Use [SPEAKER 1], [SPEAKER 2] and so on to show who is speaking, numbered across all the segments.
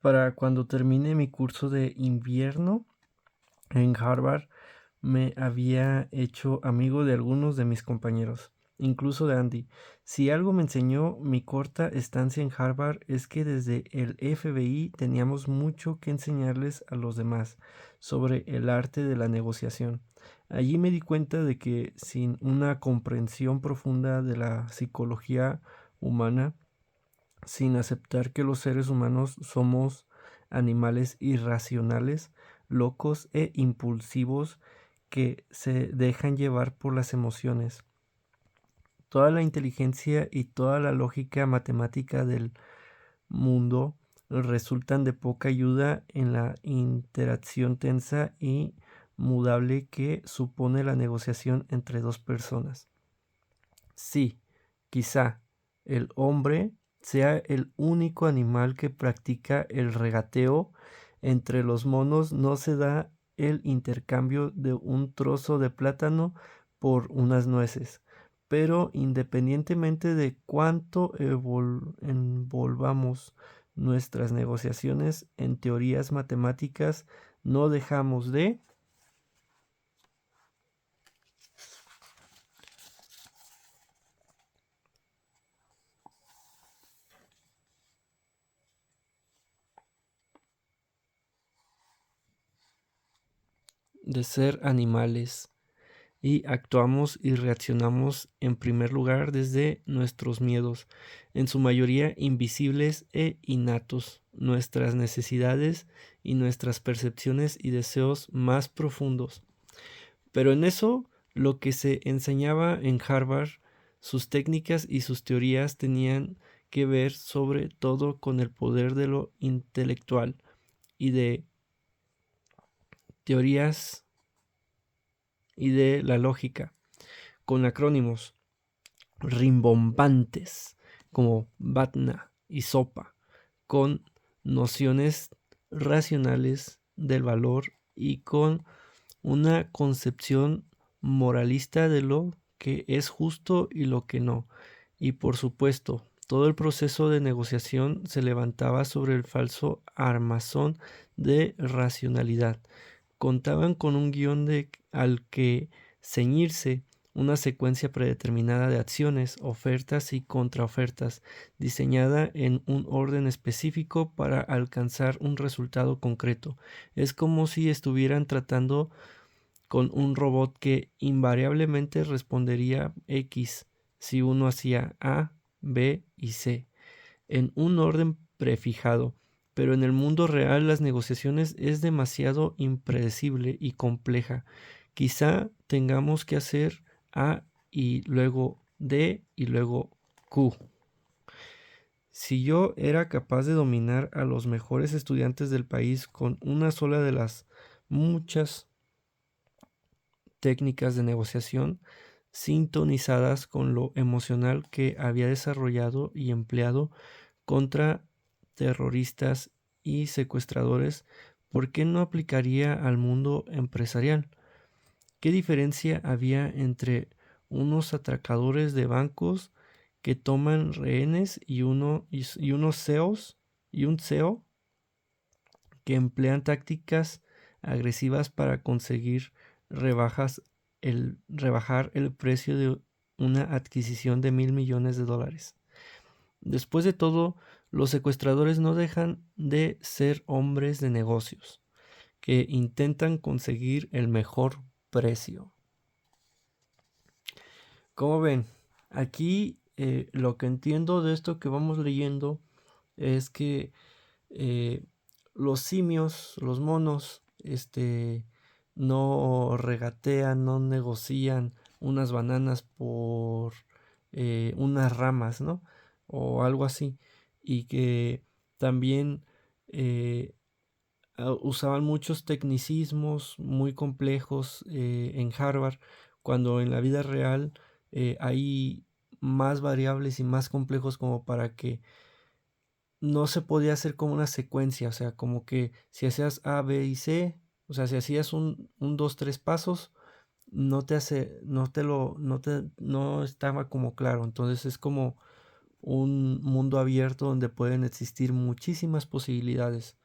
[SPEAKER 1] Para cuando termine mi curso de invierno en Harvard, me había hecho amigo de algunos de mis compañeros, incluso de Andy. Si algo me enseñó mi corta estancia en Harvard es que desde el FBI teníamos mucho que enseñarles a los demás sobre el arte de la negociación. Allí me di cuenta de que sin una comprensión profunda de la psicología humana, sin aceptar que los seres humanos somos animales irracionales, locos e impulsivos que se dejan llevar por las emociones. Toda la inteligencia y toda la lógica matemática del mundo resultan de poca ayuda en la interacción tensa y mudable que supone la negociación entre dos personas. Sí, quizá el hombre sea el único animal que practica el regateo. Entre los monos no se da el intercambio de un trozo de plátano por unas nueces. Pero independientemente de cuánto envolvamos nuestras negociaciones en teorías matemáticas, no dejamos de ser animales y actuamos y reaccionamos en primer lugar desde nuestros miedos, en su mayoría invisibles e innatos, nuestras necesidades y nuestras percepciones y deseos más profundos. Pero en eso, lo que se enseñaba en Harvard, sus técnicas y sus teorías tenían que ver sobre todo con el poder de lo intelectual y de teorías y de la lógica, con acrónimos rimbombantes como BATNA y SOPA, con nociones racionales del valor y con una concepción moralista de lo que es justo y lo que no. Y por supuesto, todo el proceso de negociación se levantaba sobre el falso armazón de racionalidad. Contaban con un guión al que ceñirse, una secuencia predeterminada de acciones, ofertas y contraofertas, diseñada en un orden específico para alcanzar un resultado concreto. Es como si estuvieran tratando con un robot que invariablemente respondería X si uno hacía A, B y C en un orden prefijado, pero en el mundo real las negociaciones es demasiado impredecible y compleja. Quizá tengamos que hacer A y luego D y luego Q. Si yo era capaz de dominar a los mejores estudiantes del país con una sola de las muchas técnicas de negociación sintonizadas con lo emocional que había desarrollado y empleado contra terroristas y secuestradores, ¿por qué no aplicaría al mundo empresarial? ¿Qué diferencia había entre unos atracadores de bancos que toman rehenes y unos CEOs y un CEO que emplean tácticas agresivas para conseguir rebajar el precio de una adquisición de $1,000 millones? Después de todo, los secuestradores no dejan de ser hombres de negocios que intentan conseguir el mejor precio. Como ven, aquí lo que entiendo de esto que vamos leyendo es que eh, los simios, los monos, no regatean, no negocian unas bananas por unas ramas, ¿no? O algo así. Y que también usaban muchos tecnicismos muy complejos en Harvard, cuando en la vida real hay más variables y más complejos como para que no se podía hacer como una secuencia, o sea, como que si hacías A, B y C, o sea, si hacías un 2, 3 pasos, no te hace, no te lo, no te, no estaba como claro, entonces es como un mundo abierto donde pueden existir muchísimas posibilidades.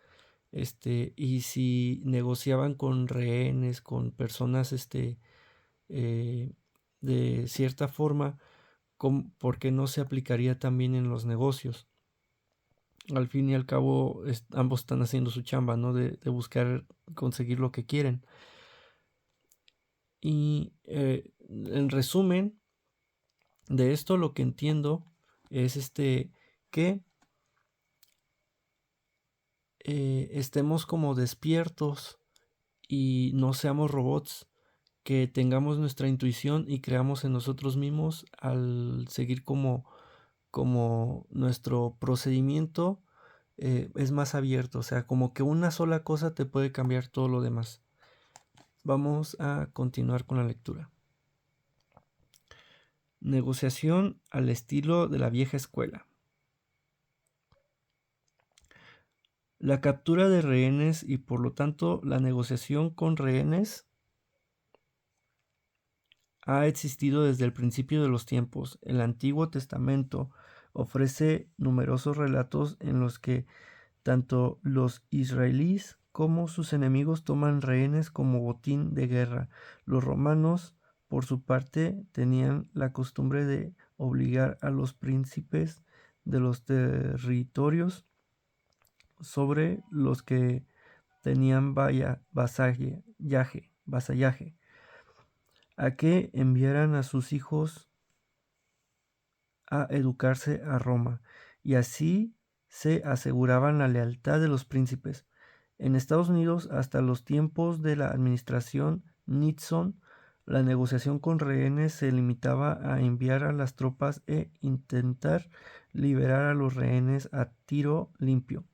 [SPEAKER 1] Y si negociaban con rehenes, con personas, eh, de cierta forma, ¿por qué no se aplicaría también en los negocios? Al fin y al cabo, ambos están haciendo su chamba, ¿no? De buscar conseguir lo que quieren. Y en resumen de esto, lo que entiendo es que estemos como despiertos y no seamos robots, que tengamos nuestra intuición y creamos en nosotros mismos al seguir como nuestro procedimiento es más abierto, o sea, como que una sola cosa te puede cambiar todo lo demás. Vamos a continuar con la lectura. Negociación al estilo de la vieja escuela. La captura de rehenes y por lo tanto la negociación con rehenes ha existido desde el principio de los tiempos. El Antiguo Testamento ofrece numerosos relatos en los que tanto los israelíes como sus enemigos toman rehenes como botín de guerra. Los romanos, por su parte, tenían la costumbre de obligar a los príncipes de los territorios sobre los que tenían vasallaje, a que enviaran a sus hijos a educarse a Roma, y así se aseguraban la lealtad de los príncipes. En Estados Unidos, hasta los tiempos de la administración Nixon, la negociación con rehenes se limitaba a enviar a las tropas e intentar liberar a los rehenes a tiro limpio.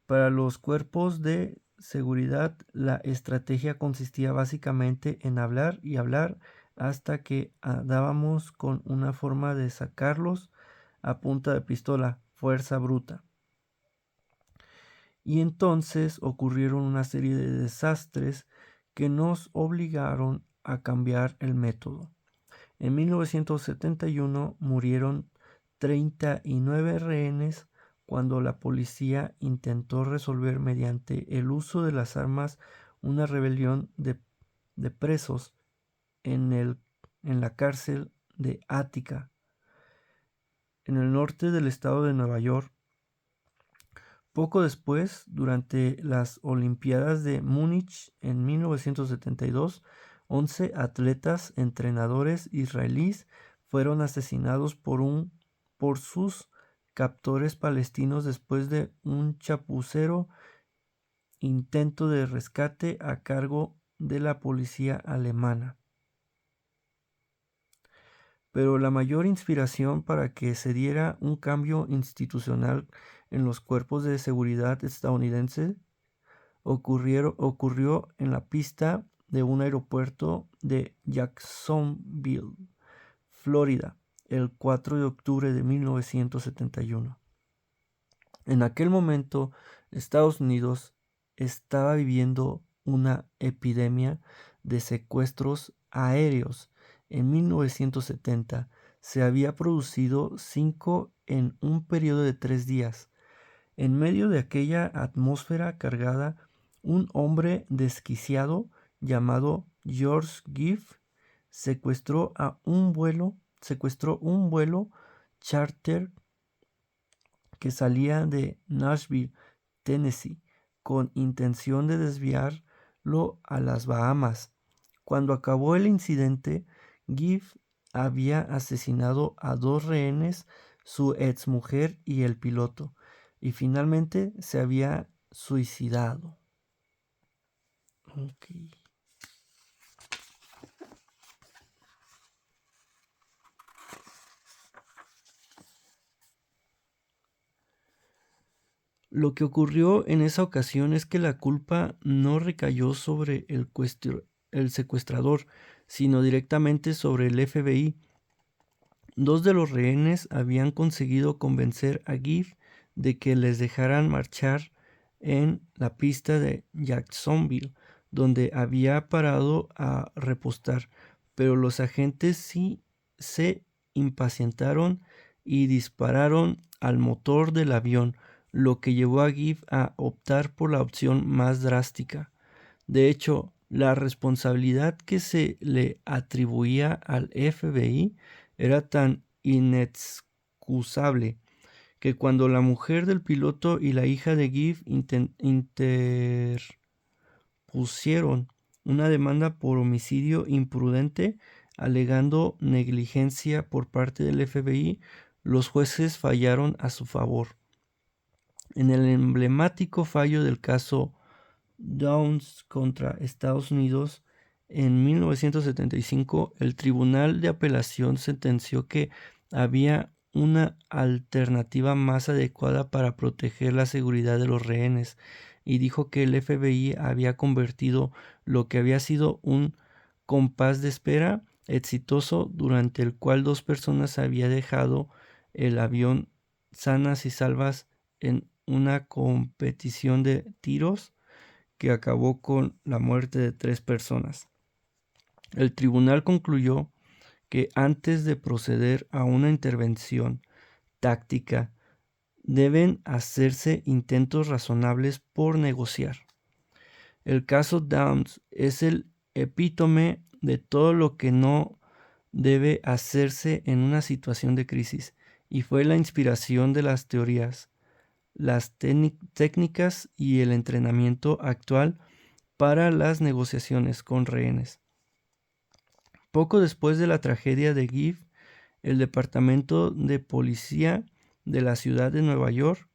[SPEAKER 1] Para los cuerpos de seguridad, la estrategia consistía básicamente en hablar y hablar hasta que dábamos con una forma de sacarlos a punta de pistola, fuerza bruta. Y entonces ocurrieron una serie de desastres que nos obligaron a cambiar el método. En 1971 murieron 39 rehenes cuando la policía intentó resolver mediante el uso de las armas una rebelión de presos en la cárcel de Ática, en el norte del estado de Nueva York. Poco después, durante las Olimpiadas de Múnich en 1972, 11 atletas entrenadores israelíes fueron asesinados por sus captores palestinos después de un chapucero intento de rescate a cargo de la policía alemana. Pero la mayor inspiración para que se diera un cambio institucional en los cuerpos de seguridad estadounidenses ocurrió en la pista de un aeropuerto de Jacksonville, Florida, el 4 de octubre de 1971. En aquel momento, Estados Unidos estaba viviendo una epidemia de secuestros aéreos. En 1970 se había producido 5 en un periodo de 3 días. En medio de aquella atmósfera cargada, un hombre desquiciado llamado George Giff secuestró un vuelo charter que salía de Nashville, Tennessee, con intención de desviarlo a las Bahamas. Cuando acabó el incidente, Giff había asesinado a 2 rehenes, su exmujer y el piloto, y finalmente se había suicidado. Okay. Lo que ocurrió en esa ocasión es que la culpa no recayó sobre el secuestrador, sino directamente sobre el FBI. 2 de los rehenes habían conseguido convencer a Giff de que les dejaran marchar en la pista de Jacksonville, donde había parado a repostar, pero los agentes sí se impacientaron y dispararon al motor del avión, lo que llevó a Gibb a optar por la opción más drástica. De hecho, la responsabilidad que se le atribuía al FBI era tan inexcusable que cuando la mujer del piloto y la hija de Gibb interpusieron una demanda por homicidio imprudente, alegando negligencia por parte del FBI, los jueces fallaron a su favor. En el emblemático fallo del caso Downs contra Estados Unidos en 1975, el Tribunal de Apelación sentenció que había una alternativa más adecuada para proteger la seguridad de los rehenes y dijo que el FBI había convertido lo que había sido un compás de espera exitoso durante el cual dos personas habían dejado el avión sanas y salvas en una competición de tiros que acabó con la muerte de 3 personas. El tribunal concluyó que antes de proceder a una intervención táctica, deben hacerse intentos razonables por negociar. El caso Downs es el epítome de todo lo que no debe hacerse en una situación de crisis y fue la inspiración de las teorías, las técnicas y el entrenamiento actual para las negociaciones con rehenes. Poco después de la tragedia de Gibb, el Departamento de Policía de la ciudad de Nueva York,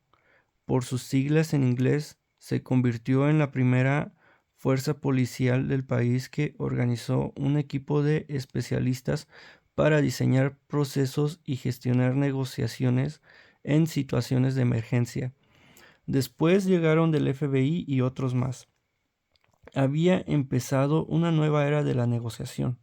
[SPEAKER 1] por sus siglas en inglés, se convirtió en la primera fuerza policial del país que organizó un equipo de especialistas para diseñar procesos y gestionar negociaciones en situaciones de emergencia. Después llegaron del FBI y otros más. Había empezado una nueva era de la negociación.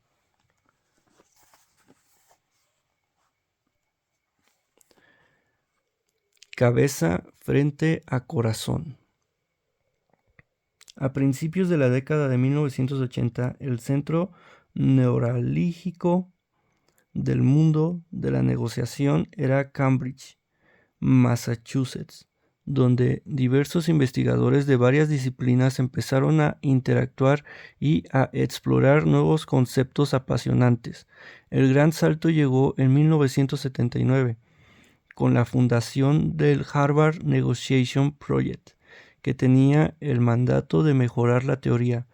[SPEAKER 1] Cabeza frente a corazón. A principios de la década de 1980, el centro neurálgico del mundo de la negociación era Cambridge, Massachusetts, donde diversos investigadores de varias disciplinas empezaron a interactuar y a explorar nuevos conceptos apasionantes. El gran salto llegó en 1979, con la fundación del Harvard Negotiation Project, que tenía el mandato de mejorar la teoría,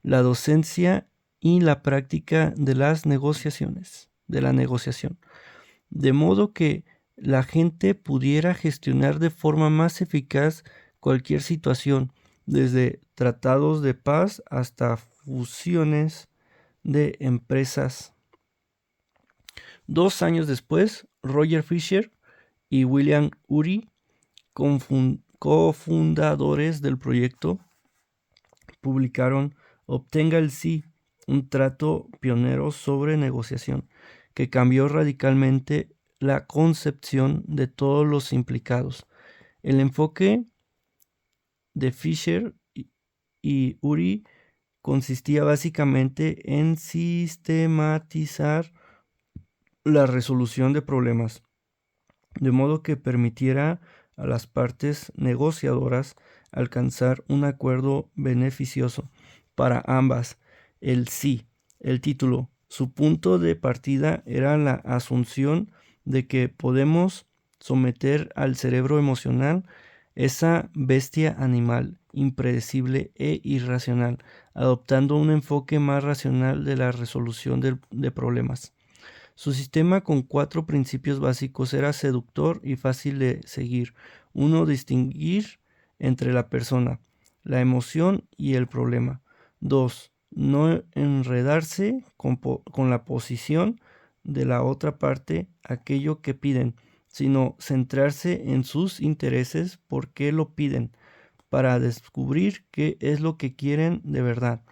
[SPEAKER 1] la docencia y la práctica de las negociaciones, de la negociación, de modo que la gente pudiera gestionar de forma más eficaz cualquier situación, desde tratados de paz hasta fusiones de empresas. 2 años después, Roger Fisher y William Ury, cofundadores del proyecto, publicaron Obtenga el Sí, un trato pionero sobre negociación, que cambió radicalmente la concepción de todos los implicados. El enfoque de Fisher y Ury consistía básicamente en sistematizar la resolución de problemas, de modo que permitiera a las partes negociadoras alcanzar un acuerdo beneficioso para ambas. El sí, el título, su punto de partida era la asunción de que podemos someter al cerebro emocional, esa bestia animal, impredecible e irracional, adoptando un enfoque más racional de la resolución de problemas. Su sistema con 4 principios básicos era seductor y fácil de seguir. 1. Distinguir entre la persona, la emoción y el problema. 2. No enredarse con la posición de la otra parte, aquello que piden, sino centrarse en sus intereses, por qué lo piden, para descubrir qué es lo que quieren de verdad.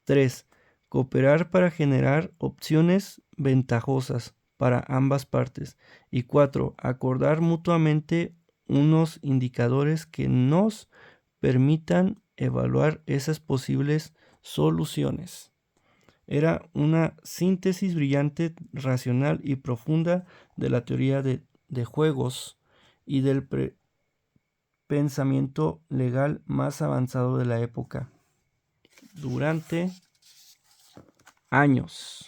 [SPEAKER 1] 3. Cooperar para generar opciones ventajosas para ambas partes. Y 4. Acordar mutuamente unos indicadores que nos permitan evaluar esas posibles soluciones. Era una síntesis brillante, racional y profunda de la teoría de de juegos y del pensamiento legal más avanzado de la época durante años.